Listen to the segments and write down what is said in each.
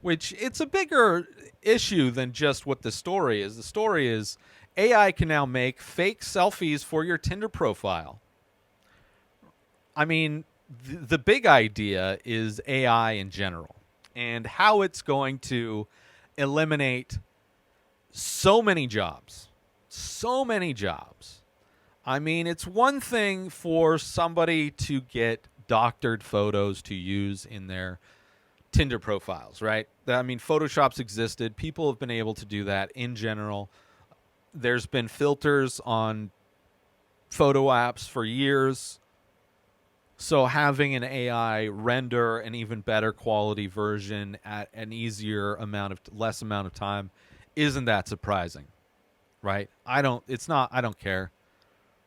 which it's a bigger issue than just what the story is. The story is AI can now make fake selfies for your Tinder profile. I mean, the big idea is AI in general and how it's going to eliminate so many jobs. So many jobs. I mean, it's one thing for somebody to get doctored photos to use in their Tinder profiles, right? I mean, Photoshop's existed. People have been able to do that in general. There's been filters on photo apps for years. So having an AI render an even better quality version at an less amount of time isn't that surprising, right? I don't care,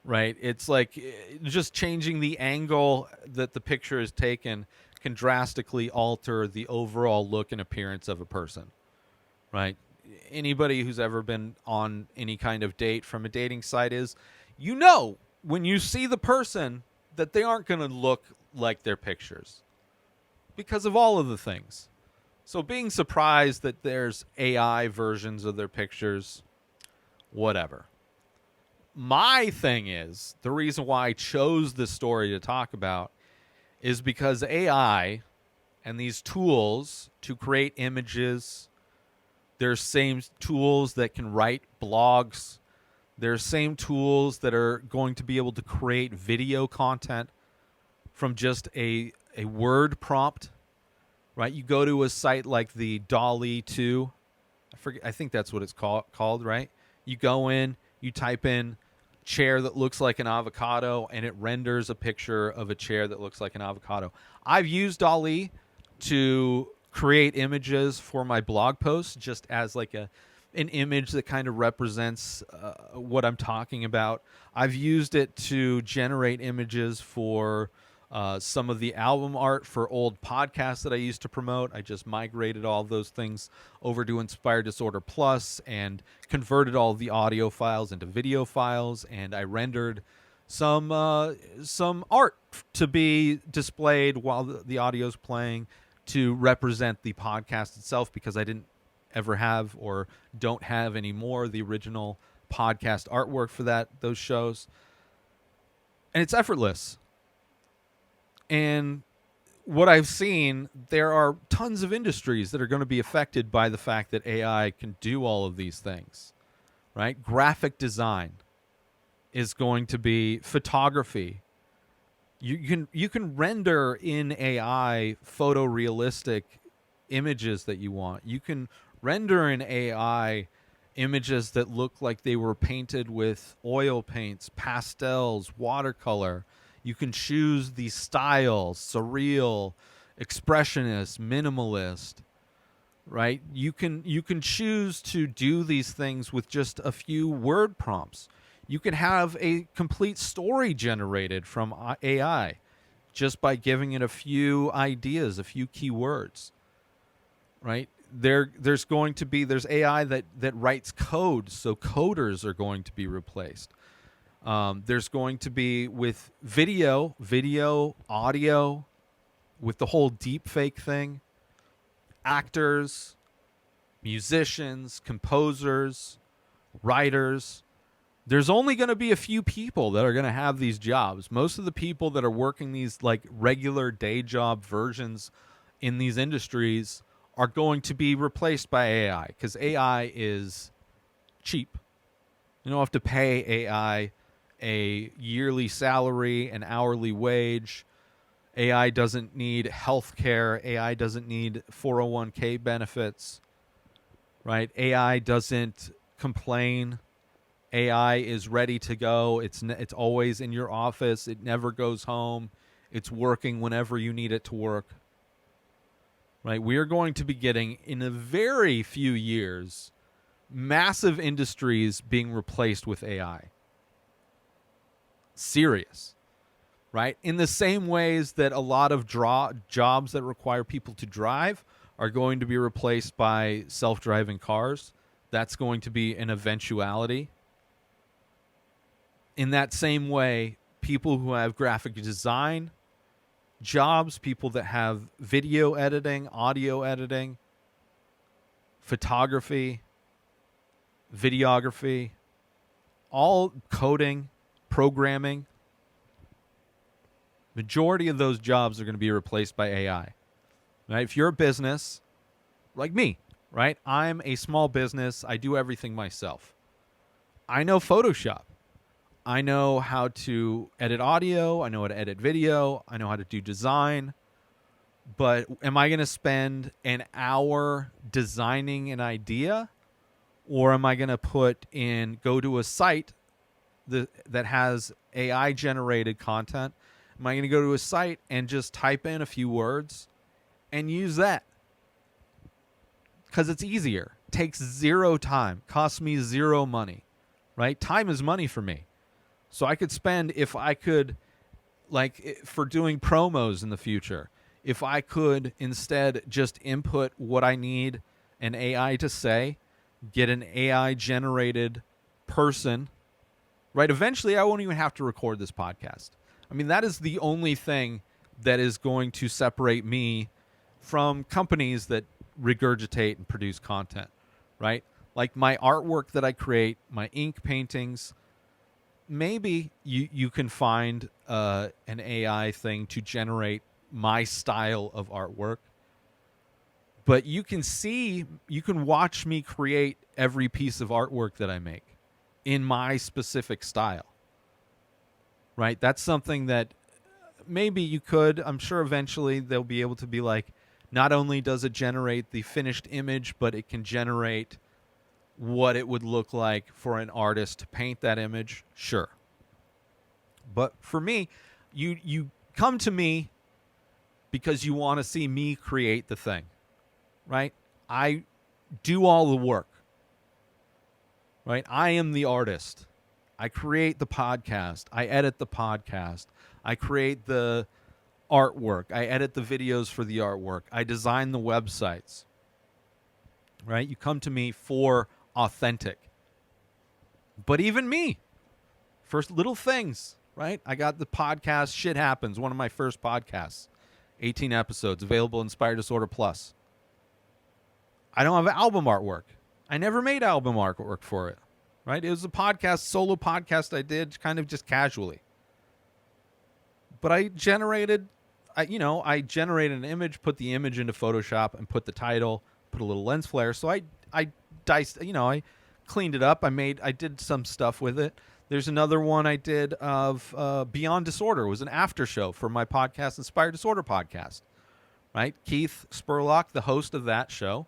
right? It's like just changing the angle that the picture is taken can drastically alter the overall look and appearance of a person, right? Anybody who's ever been on any kind of date from a dating site when you see the person that they aren't going to look like their pictures because of all of the things. So being surprised that there's AI versions of their pictures, whatever. My thing is, the reason why I chose this story to talk about is because AI and these tools to create images, there's same tools that can write blogs. There's same tools that are going to be able to create video content from just a word prompt, right? You go to a site like the Dolly 2. I think that's what it's called, right? You go in, you type in chair that looks like an avocado, and it renders a picture of a chair that looks like an avocado. I've used Dolly to create images for my blog posts just as like an image that kind of represents what I'm talking about. I've used it to generate images for some of the album art for old podcasts that I used to promote. I just migrated all of those things over to Inspired Disorder Plus and converted all of the audio files into video files, and I rendered some art to be displayed while the audio's playing to represent the podcast itself, because I didn't ever have or don't have anymore the original podcast artwork for those shows. And it's effortless. And what I've seen, there are tons of industries that are going to be affected by the fact that AI can do all of these things, right? Graphic design is going to be photography. You can render in AI photorealistic images that you want. You can render in AI images that look like they were painted with oil paints, pastels, watercolor. You can choose the styles, surreal, expressionist, minimalist, right? You can choose to do these things with just a few word prompts. You can have a complete story generated from AI just by giving it a few ideas, a few keywords, right? There's AI that writes code, so coders are going to be replaced. There's going to be with video, audio, with the whole deep fake thing, actors, musicians, composers, writers. There's only going to be a few people that are going to have these jobs. Most of the people that are working these like regular day job versions in these industries are going to be replaced by AI, because AI is cheap. You don't have to pay AI a yearly salary, an hourly wage. AI doesn't need health care. AI doesn't need 401k benefits, right? AI doesn't complain. AI is ready to go. It's always in your office. It never goes home. It's working whenever you need it to work, right? We are going to be getting, in a very few years, massive industries being replaced with AI. Serious, right? In the same ways that a lot of jobs that require people to drive are going to be replaced by self-driving cars. That's going to be an eventuality. In that same way, people who have graphic design jobs, people that have video editing, audio editing, photography, videography, all coding, programming. Majority of those jobs are going to be replaced by AI. Right? If you're a business like me, right? I'm a small business. I do everything myself. I know Photoshop. I know how to edit audio. I know how to edit video. I know how to do design. But am I going to spend an hour designing an idea? Or am I going to go to a site that has AI generated content? Am I going to go to a site and just type in a few words and use that? Because it's easier. Takes zero time. Costs me zero money. Right? Time is money for me. So I could spend, if I could, like for doing promos in the future, if I could instead just input what I need an AI to say, get an AI generated person, right? Eventually I won't even have to record this podcast. I mean, that is the only thing that is going to separate me from companies that regurgitate and produce content, right? Like my artwork that I create, my ink paintings, maybe you can find an AI thing to generate my style of artwork. But you can watch me create every piece of artwork that I make in my specific style. Right? That's something that maybe you could. I'm sure eventually they'll be able to be like, not only does it generate the finished image, but it can generate what it would look like for an artist to paint that image. Sure. But for me, you come to me because you want to see me create the thing, right? I do all the work, right? I am the artist. I create the podcast. I edit the podcast. I create the artwork. I edit the videos for the artwork. I design the websites, right? You come to me for authentic. But even me, first little things, right? I got the podcast Shit Happens, one of my first podcasts. 18 episodes, available in Inspired Disorder Plus. I don't have album artwork. I never made album artwork for it, right? It was a podcast, solo podcast I did kind of just casually. But I generated an image, put the image into Photoshop and put the title, put a little lens flare. So I diced, I cleaned it up. I did some stuff with it. There's another one I did of Beyond Disorder. It was an after show for my podcast, Inspired Disorder Podcast. Right? Keith Spurlock, the host of that show,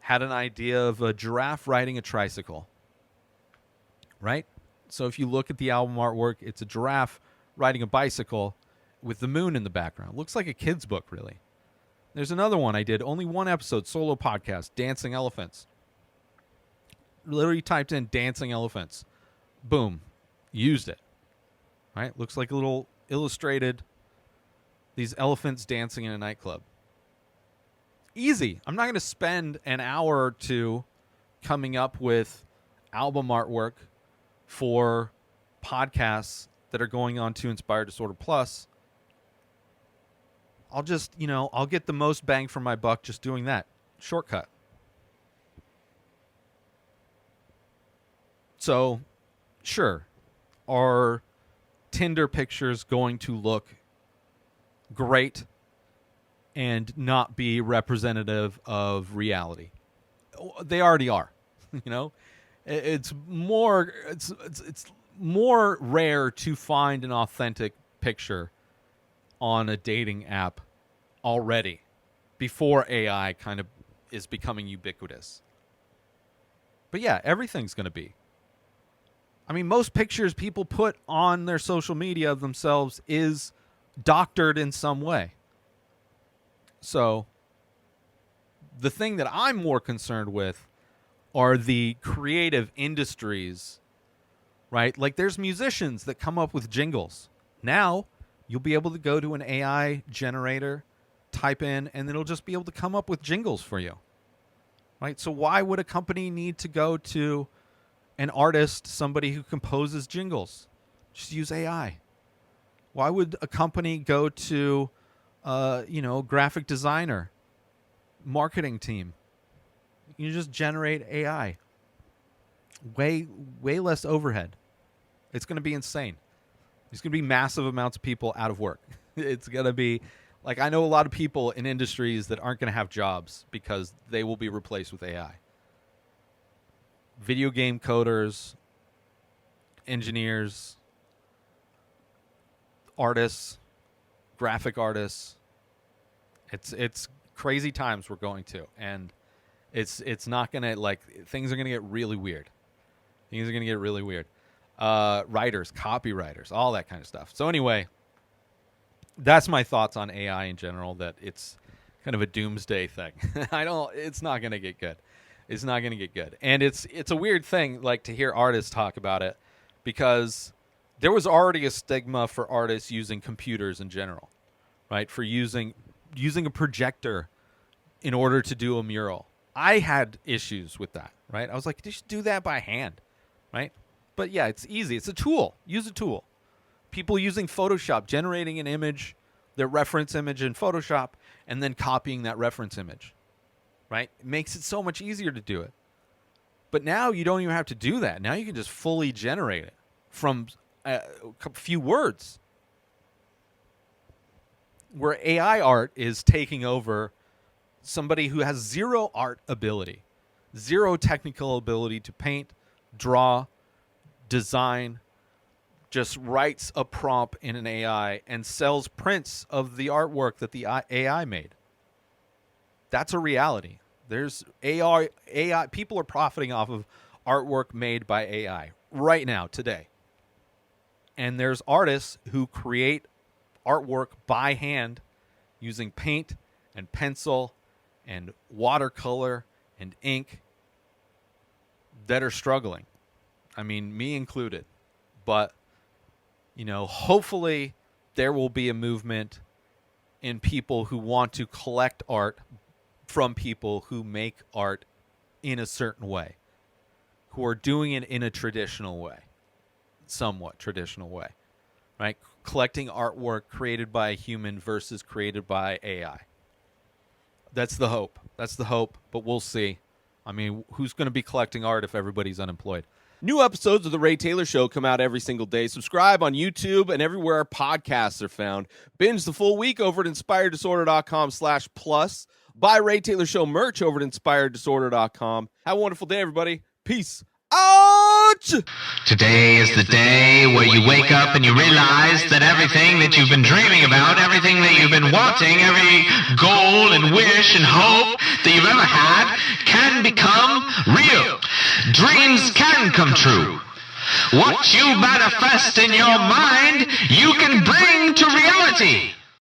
had an idea of a giraffe riding a tricycle. Right? So if you look at the album artwork, it's a giraffe riding a bicycle with the moon in the background. Looks like a kid's book, really. There's another one I did, only one episode, solo podcast, Dancing Elephants. Literally typed in dancing elephants. Boom. Used it. Right? Looks like a little illustrated, these elephants dancing in a nightclub. Easy. I'm not going to spend an hour or two coming up with album artwork for podcasts that are going on to Inspired Disorder Plus. I'll just, I'll get the most bang for my buck just doing that. Shortcut. So, sure, are Tinder pictures going to look great and not be representative of reality? They already are. It's more rare to find an authentic picture on a dating app already before AI kind of is becoming ubiquitous. But yeah, everything's going to be. I mean, most pictures people put on their social media of themselves is doctored in some way. So the thing that I'm more concerned with are the creative industries, right? Like there's musicians that come up with jingles. Now you'll be able to go to an AI generator, type in, and it'll just be able to come up with jingles for you, right? So why would a company need to go to an artist, somebody who composes jingles? Just use AI. Why would a company go to, graphic designer, marketing team? You just generate AI. Way less overhead. It's going to be insane. There's going to be massive amounts of people out of work. It's going to be like, I know a lot of people in industries that aren't going to have jobs because they will be replaced with AI. Video game coders, engineers, artists, graphic artists. It's crazy times we're going to, and it's not going to, like, things are going to get really weird. Things are going to get really weird. Writers, copywriters, all that kind of stuff. So anyway, that's my thoughts on AI in general, that it's kind of a doomsday thing. It's not going to get good. It's not going to get good. And it's a weird thing, like, to hear artists talk about it, because there was already a stigma for artists using computers in general, right? For using a projector in order to do a mural. I had issues with that, right? I was like, you should do that by hand, right? But yeah, it's easy. It's a tool. Use a tool. People using Photoshop, generating an image, their reference image in Photoshop, and then copying that reference image, right? It makes it so much easier to do it. But now you don't even have to do that. Now you can just fully generate it from a few words. Where AI art is taking over somebody who has zero art ability, zero technical ability to paint, draw, design, just writes a prompt in an AI and sells prints of the artwork that the AI made. That's a reality. There's AI. People are profiting off of artwork made by AI right now, today. And there's artists who create artwork by hand using paint and pencil and watercolor and ink that are struggling. I mean, me included. But, hopefully there will be a movement in people who want to collect art from people who make art in a certain way, who are doing it in a traditional way, somewhat traditional way, right? Collecting artwork created by a human versus created by AI. That's the hope. That's the hope, but we'll see. I mean, who's going to be collecting art if everybody's unemployed? New episodes of The Ray Taylor Show come out every single day. Subscribe on YouTube and everywhere our podcasts are found. Binge the full week over at inspireddisorder.com/plus. Buy Ray Taylor Show merch over at inspireddisorder.com. Have a wonderful day, everybody. Peace out! Today is the day where you wake up and you realize that everything that you've been dreaming about, everything that you've been wanting, every goal and wish and hope that you've ever had can become real. Dreams can come true. What you manifest in your mind, you can bring to reality.